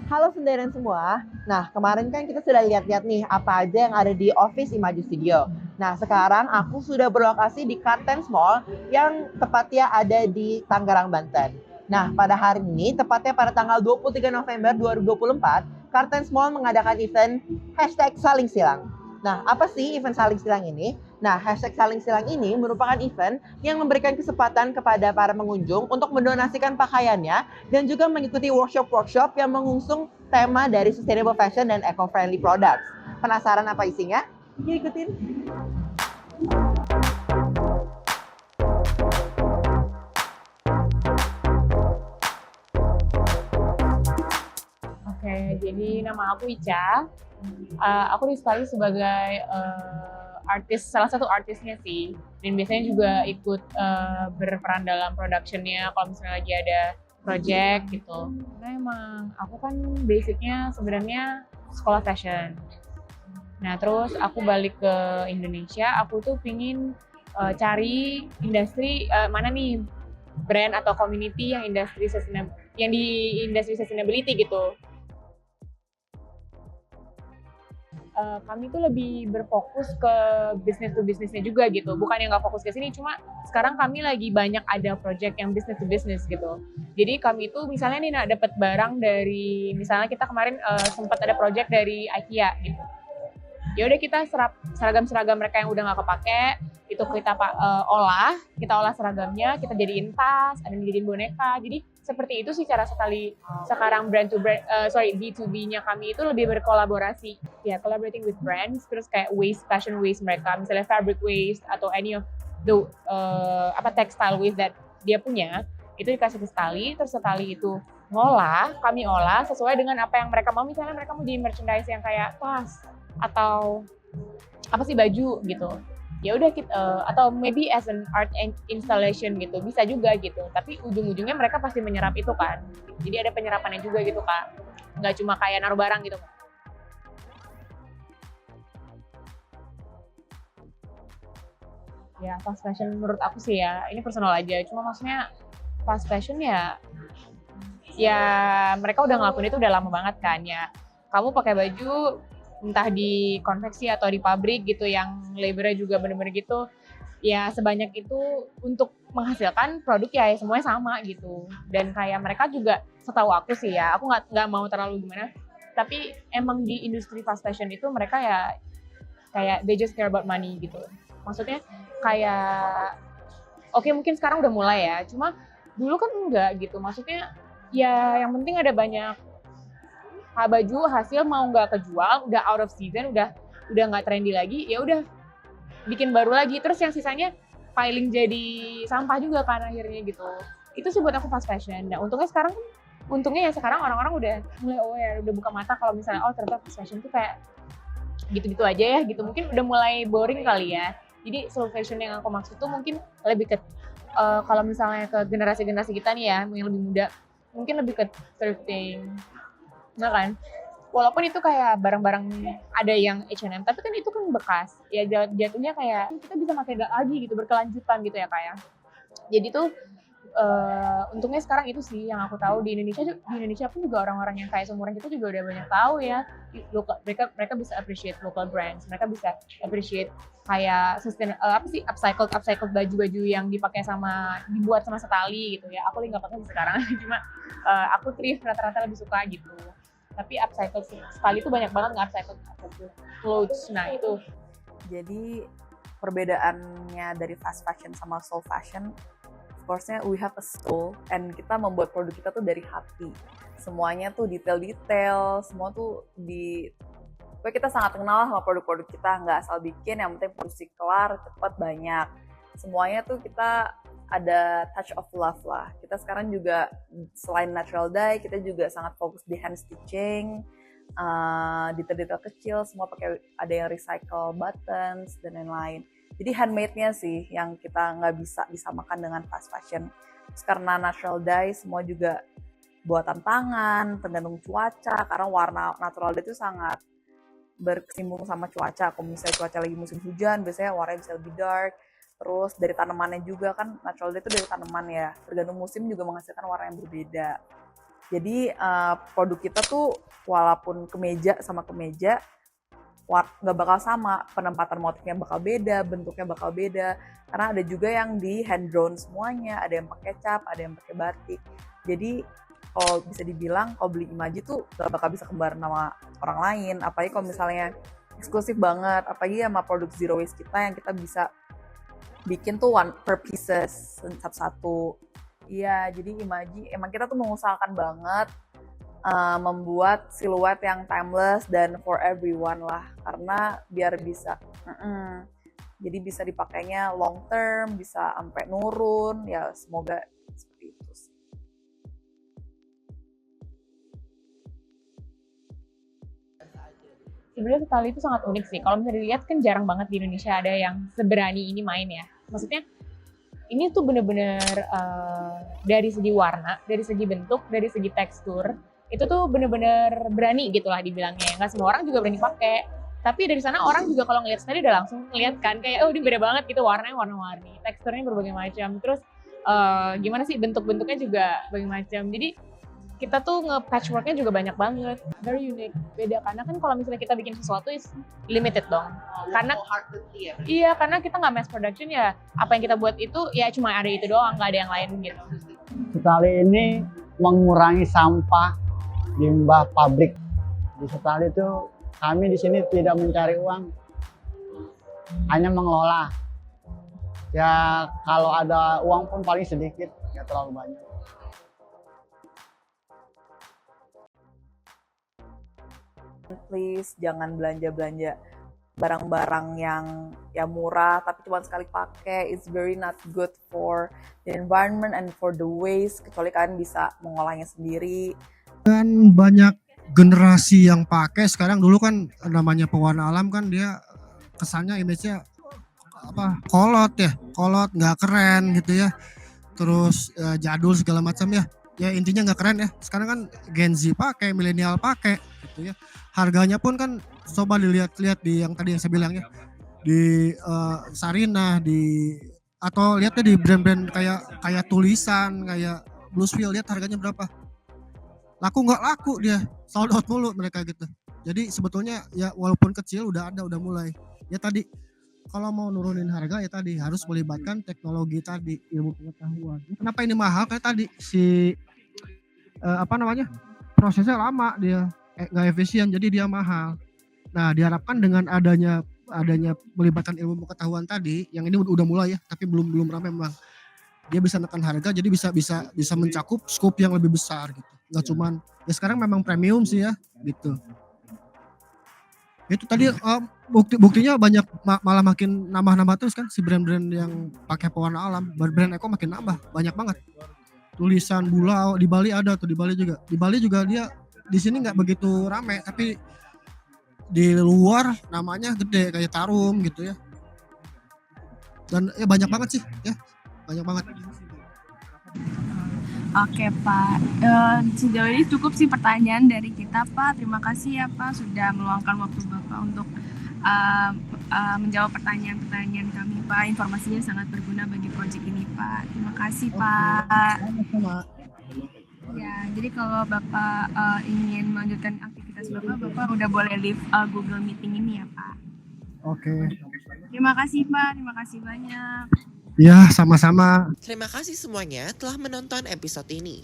Halo Sendirian semua. Nah, kemarin kan kita sudah lihat-lihat nih apa aja yang ada di Office Imaju Studio. Nah, sekarang aku sudah berlokasi di Kartens Mall yang tepatnya ada di Tangerang, Banten. Nah, pada hari ini, tepatnya pada tanggal 23 November 2024, Kartens Mall mengadakan event #Saling Silang. Nah, apa sih event Saling Silang ini? Nah, #Saling Silang ini merupakan event yang memberikan kesempatan kepada para pengunjung untuk mendonasikan pakaiannya dan juga mengikuti workshop-workshop yang mengusung tema dari sustainable fashion dan eco-friendly products. Penasaran apa isinya? Yuk ikutin. Oke, jadi nama aku Ica. Aku di sebagai salah satu artisnya sih. Dan biasanya juga ikut berperan dalam productionnya kalau misalnya lagi ada project gitu. Karena emang aku kan basicnya sebenarnya sekolah fashion. Nah terus aku balik ke Indonesia, aku tuh pingin cari industri mana nih brand atau community yang di industri sustainability gitu. Kami tuh lebih berfokus ke bisnis to bisnisnya juga gitu, bukan yang nggak fokus ke sini, cuma sekarang kami lagi banyak ada project yang business to business gitu. Jadi kami itu misalnya nih dapat barang dari, misalnya kita kemarin sempat ada project dari IKEA gitu, ya udah kita serap seragam mereka yang udah nggak kepake itu kita olah seragamnya, kita jadiin tas, ada yang jadiin boneka. Jadi seperti itu sih cara sekali sekarang B2B-nya kami itu lebih berkolaborasi ya, collaborating with brands, terus kayak fashion waste mereka, misalnya fabric waste atau any of the textile waste that dia punya, itu dikasih ke Setali, terus Setali itu kami olah sesuai dengan apa yang mereka mau. Misalnya mereka mau di merchandise yang kayak tas atau apa sih, baju gitu, ya udah kita atau maybe as an art installation gitu, bisa juga gitu. Tapi ujung-ujungnya mereka pasti menyerap itu kan, jadi ada penyerapannya juga gitu kak, nggak cuma kayak naruh barang gitu. Ya fast fashion menurut aku sih ya, ini personal aja, cuma maksudnya fast fashion ya mereka udah ngelakuin itu udah lama banget kan ya. Kamu pakai baju entah di konveksi atau di pabrik gitu yang labornya juga bener-bener gitu, ya sebanyak itu untuk menghasilkan produk ya semuanya sama gitu. Dan kayak mereka juga, setahu aku sih ya, aku nggak mau terlalu gimana, tapi emang di industri fast fashion itu mereka ya kayak they just care about money gitu. Maksudnya kayak oke, mungkin sekarang udah mulai ya, cuma dulu kan enggak gitu. Maksudnya ya yang penting ada banyak baju hasil, mau nggak kejual, udah out of season, udah nggak trendy lagi, ya udah bikin baru lagi, terus yang sisanya piling jadi sampah juga kan akhirnya gitu. Itu sih buat aku fast fashion. Nah untungnya ya sekarang orang-orang udah mulai aware, udah buka mata kalau misalnya ternyata fast fashion tuh kayak gitu-gitu aja ya gitu, mungkin udah mulai boring kali ya. Jadi slow fashion yang aku maksud tuh mungkin lebih ke kalau misalnya ke generasi kita nih ya, yang lebih muda, mungkin lebih ke thrifting. Nah kan, walaupun itu kayak barang-barang ada yang H&M, tapi kan itu kan bekas. Ya jatuhnya kayak kita bisa pakai lagi gitu, berkelanjutan gitu ya kayak. Jadi tuh untungnya sekarang itu sih yang aku tahu di Indonesia pun juga orang-orang yang kayak seumuran kita juga udah banyak tahu ya. Mereka bisa appreciate local brands, mereka bisa appreciate kayak upcycled baju-baju yang dibuat sama Setali gitu ya. Aku nggak pakai sekarang, cuma aku thrift rata-rata lebih suka gitu. Tapi upcycle sekali itu banyak banget nggak upcycle clothes. Nah itu. Jadi perbedaannya dari fast fashion sama slow fashion, of course-nya we have a soul, and kita membuat produk kita tuh dari hati. Semuanya tuh detail-detail, semua tuh kita sangat kenal sama produk-produk kita, nggak asal bikin, yang penting produksi kelar, cepat, banyak. Semuanya tuh kita ada touch of love lah. Kita sekarang juga selain natural dye, kita juga sangat fokus di hand stitching, detail-detail kecil, semua pakai ada yang recycle buttons dan lain-lain. Jadi handmade-nya sih yang kita nggak bisa disamakan dengan fast fashion. Terus karena natural dye semua juga buatan tangan, tergantung cuaca, karena warna natural dye itu sangat berkesimbung sama cuaca. Kalau misalnya cuaca lagi musim hujan, biasanya warnanya bisa lebih dark. Terus dari tanamannya juga kan, natural dye itu dari tanaman ya, tergantung musim juga menghasilkan warna yang berbeda. Jadi produk kita tuh walaupun kemeja sama kemeja nggak bakal sama, penempatan motifnya bakal beda, bentuknya bakal beda, karena ada juga yang di hand drawn semuanya, ada yang pakai cap, ada yang pakai batik. Jadi kalau bisa dibilang kalau beli Imaji tuh nggak bakal bisa kembar sama orang lain, apalagi kalau misalnya eksklusif banget, apalagi sama produk zero waste kita yang kita bisa bikin tuh one per pieces satu-satu. Iya, jadi Imaji emang kita tuh mengusahakan banget membuat siluet yang timeless dan for everyone lah, karena biar bisa jadi bisa dipakainya long term, bisa sampai nurun, ya semoga seperti itu sih. Sebenarnya tali itu sangat unik sih. Kalau misalnya dilihat kan jarang banget di Indonesia ada yang seberani ini main ya. Maksudnya ini tuh bener-bener dari segi warna, dari segi bentuk, dari segi tekstur, itu tuh bener-bener berani gitu lah dibilangnya. Nggak semua orang juga berani pakai. Tapi dari sana orang juga kalau ngeliat tadi udah langsung ngeliat kan kayak oh ini beda banget gitu, warnanya warna-warni, teksturnya berbagai macam. Terus gimana sih bentuk-bentuknya juga berbagai macam. Jadi kita tuh nge-patchworknya juga banyak banget, very unique, beda karena kan kalau misalnya kita bikin sesuatu is limited dong. Karena iya, karena kita nggak mass production ya, apa yang kita buat itu ya cuma ada itu doang, nggak ada yang lain gitu. Setali ini mengurangi sampah limbah pabrik. Di Setali itu kami di sini tidak mencari uang, hanya mengelola. Ya kalau ada uang pun paling sedikit, nggak terlalu banyak. Please jangan belanja barang-barang yang ya murah tapi cuma sekali pakai. It's very not good for the environment and for the waste, kecuali kalian bisa mengolahnya sendiri. Kan banyak generasi yang pakai sekarang. Dulu kan namanya pewarna alam kan dia kesannya image-nya apa, kolot nggak keren gitu ya, terus jadul segala macam ya intinya nggak keren ya. Sekarang kan Gen Z pakai, milenial pakai gitu ya. Harganya pun kan coba dilihat-lihat di yang tadi yang saya bilang ya, di Sarinah, atau lihatnya di brand-brand kayak tulisan, kayak Bluesville, lihat harganya berapa. Laku nggak laku, dia sold out mulu mereka gitu. Jadi sebetulnya ya walaupun kecil udah mulai. Ya tadi kalau mau nurunin harga ya tadi harus melibatkan teknologi tadi, ilmu pengetahuan. Kenapa ini mahal? Kayak tadi prosesnya lama, dia nggak efisien, jadi dia mahal. Nah diharapkan dengan adanya melibatkan ilmu pengetahuan tadi, yang ini udah mulai ya, tapi belum ramai memang. Dia bisa menekan harga, jadi bisa mencakup scope yang lebih besar gitu. Nggak cuman ya sekarang memang premium sih ya gitu. Itu tadi buktinya banyak, malah makin nambah terus kan si brand-brand yang pakai pewarna alam. Brand Eko makin nambah, banyak banget. Tulisan Bulau di Bali ada tuh, di Bali juga dia di sini nggak begitu rame, tapi di luar namanya gede kayak Tarum gitu ya. Dan ya banyak banget sih ya, banyak banget. Oke Pak, sejauh ini cukup sih pertanyaan dari kita Pak. Terima kasih ya Pak sudah meluangkan waktu Bapak untuk menjawab pertanyaan-pertanyaan kami Pak. Informasinya sangat berguna bagi proyek ini Pak. Terima kasih Pak. Ya, jadi kalau Bapak ingin melanjutkan aktivitas Bapak udah boleh leave Google Meeting ini ya Pak. Oke. Terima kasih Pak, terima kasih banyak. Ya, sama-sama. Terima kasih semuanya telah menonton episode ini.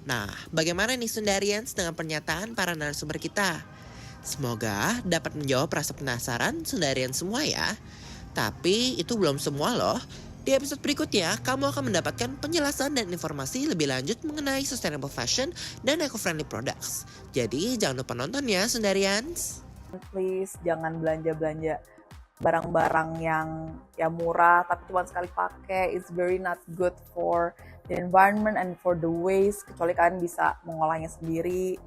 Nah, bagaimana nih Sundarians dengan pernyataan para narasumber kita? Semoga dapat menjawab rasa penasaran Sundarians semua ya. Tapi itu belum semua loh. Di episode berikutnya, kamu akan mendapatkan penjelasan dan informasi lebih lanjut mengenai sustainable fashion dan eco-friendly products. Jadi jangan lupa nonton ya Sundarians. Please jangan belanja barang-barang yang ya murah tapi cuma sekali pakai. It's very not good for the environment and for the waste, kecuali kalian bisa mengolahnya sendiri.